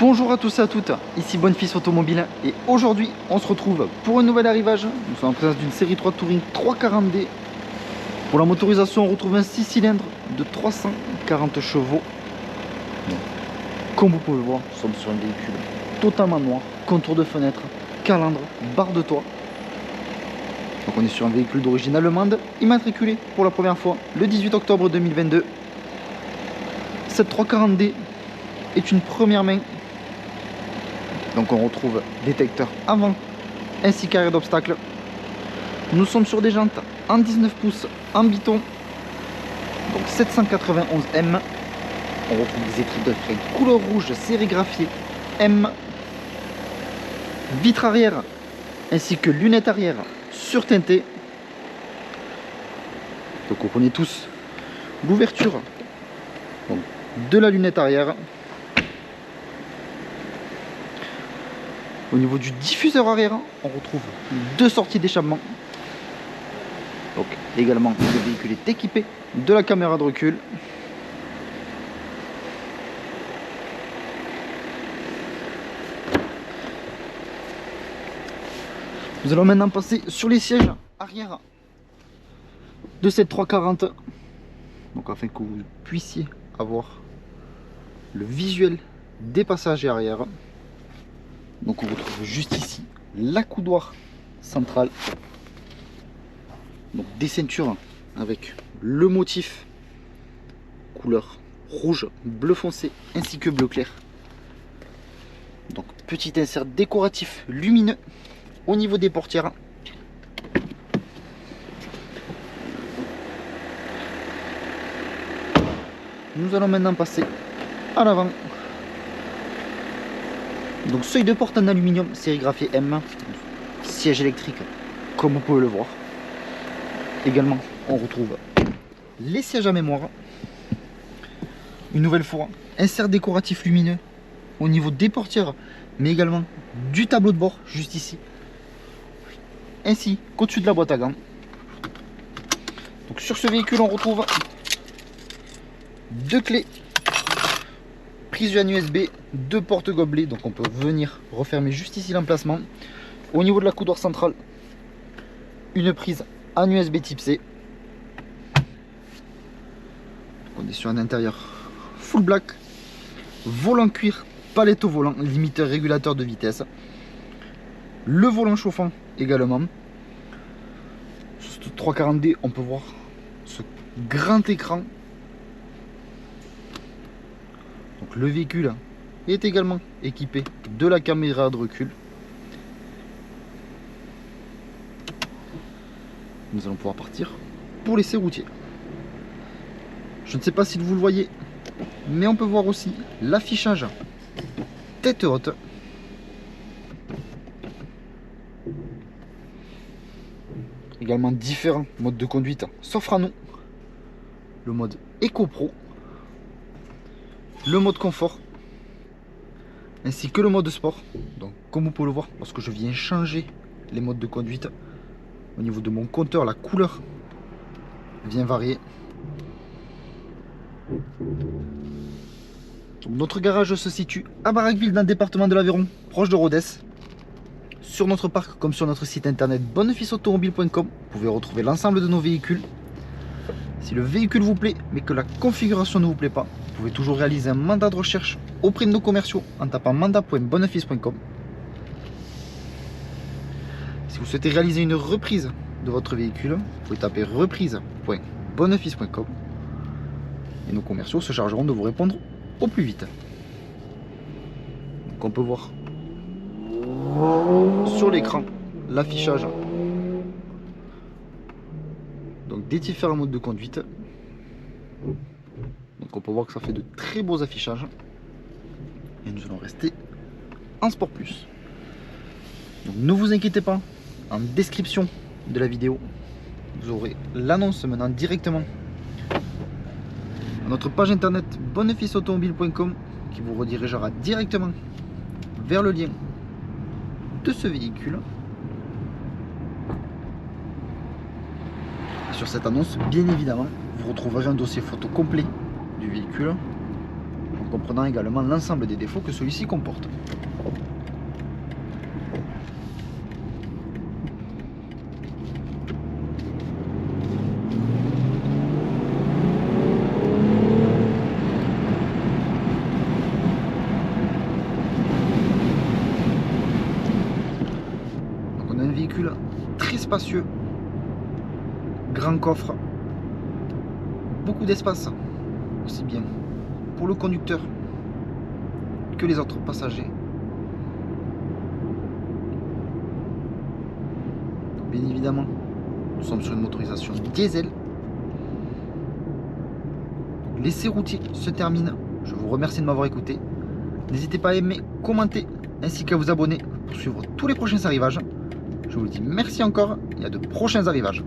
Bonjour à tous et à toutes, ici Bonefils Automobile et aujourd'hui on se retrouve pour un nouvel arrivage. Nous sommes en présence d'une série 3 Touring 340D. Pour la motorisation on retrouve un 6 cylindres de 340 chevaux. Bon. Comme vous pouvez le voir, nous sommes sur un véhicule totalement noir, contour de fenêtre, calandre, barre de toit. Donc on est sur un véhicule d'origine allemande, immatriculé pour la première fois le 18 octobre 2022. Cette 340D est une première main. Donc on retrouve détecteur avant ainsi qu'arrêt d'obstacle. Nous sommes sur des jantes en 19 pouces en biton, donc 791 M. On retrouve des écrits de frein couleur rouge sérigraphiée M. Vitre arrière ainsi que lunettes arrière surteintées. Donc vous connaissez tous l'ouverture de la lunette arrière. Au niveau du diffuseur arrière, on retrouve deux sorties d'échappement. Donc également, le véhicule est équipé de la caméra de recul. Nous allons maintenant passer sur les sièges arrière de cette 340. Donc afin que vous puissiez avoir le visuel des passagers arrière. Donc on retrouve juste ici l'accoudoir central. Donc des ceintures avec le motif couleur rouge, bleu foncé ainsi que bleu clair. Donc petit insert décoratif lumineux au niveau des portières. Nous allons maintenant passer à l'avant. Donc seuil de porte en aluminium sérigraphié M, siège électrique comme vous pouvez le voir. Également on retrouve les sièges à mémoire. Une nouvelle fois, insert décoratif lumineux au niveau des portières, mais également du tableau de bord juste ici, ainsi qu'au-dessus de la boîte à gants. Donc sur ce véhicule on retrouve deux clés, prise UAN USB, deux portes gobelets, donc on peut venir refermer juste ici l'emplacement. Au niveau de la coudoir centrale, une prise en USB type C. On est sur un intérieur full black, volant cuir, palette au volant, limiteur régulateur de vitesse, le volant chauffant également. Sur cette 340D on peut voir ce grand écran. Donc le véhicule est également équipé de la caméra de recul. Nous allons pouvoir partir pour l'essai routier. Je ne sais pas si vous le voyez, mais on peut voir aussi l'affichage tête haute. Également différents modes de conduite s'offrent à nous. Le mode Eco Pro, le mode confort ainsi que le mode sport. Donc comme vous pouvez le voir, lorsque je viens changer les modes de conduite, au niveau de mon compteur la couleur vient varier. Donc, notre garage se situe à Baraqueville dans le département de l'Aveyron, proche de Rodez. Sur notre parc comme sur notre site internet bonefilsautomobile.com, vous pouvez retrouver l'ensemble de nos véhicules. Si le véhicule vous plaît mais que la configuration ne vous plaît pas, vous pouvez toujours réaliser un mandat de recherche auprès de nos commerciaux en tapant mandat.bonefils.com. Si vous souhaitez réaliser une reprise de votre véhicule, vous pouvez taper reprise.bonefils.com et nos commerciaux se chargeront de vous répondre au plus vite. Donc on peut voir sur l'écran l'affichage donc des différents modes de conduite. Donc on peut voir que ça fait de très beaux affichages. Et nous allons rester en Sport Plus. Donc ne vous inquiétez pas, en description de la vidéo, vous aurez l'annonce menant directement à notre page internet bonefilsautomobile.com qui vous redirigera directement vers le lien de ce véhicule. Et sur cette annonce, bien évidemment, vous retrouverez un dossier photo complet du véhicule, comprenant également l'ensemble des défauts que celui-ci comporte. Donc on a un véhicule très spacieux, grand coffre, beaucoup d'espace, aussi bien pour le conducteur que les autres passagers. Bien évidemment, nous sommes sur une motorisation diesel. L'essai routier se termine. Je vous remercie de m'avoir écouté. N'hésitez pas à aimer, commenter ainsi qu'à vous abonner pour suivre tous les prochains arrivages. Je vous dis merci encore et à de prochains arrivages.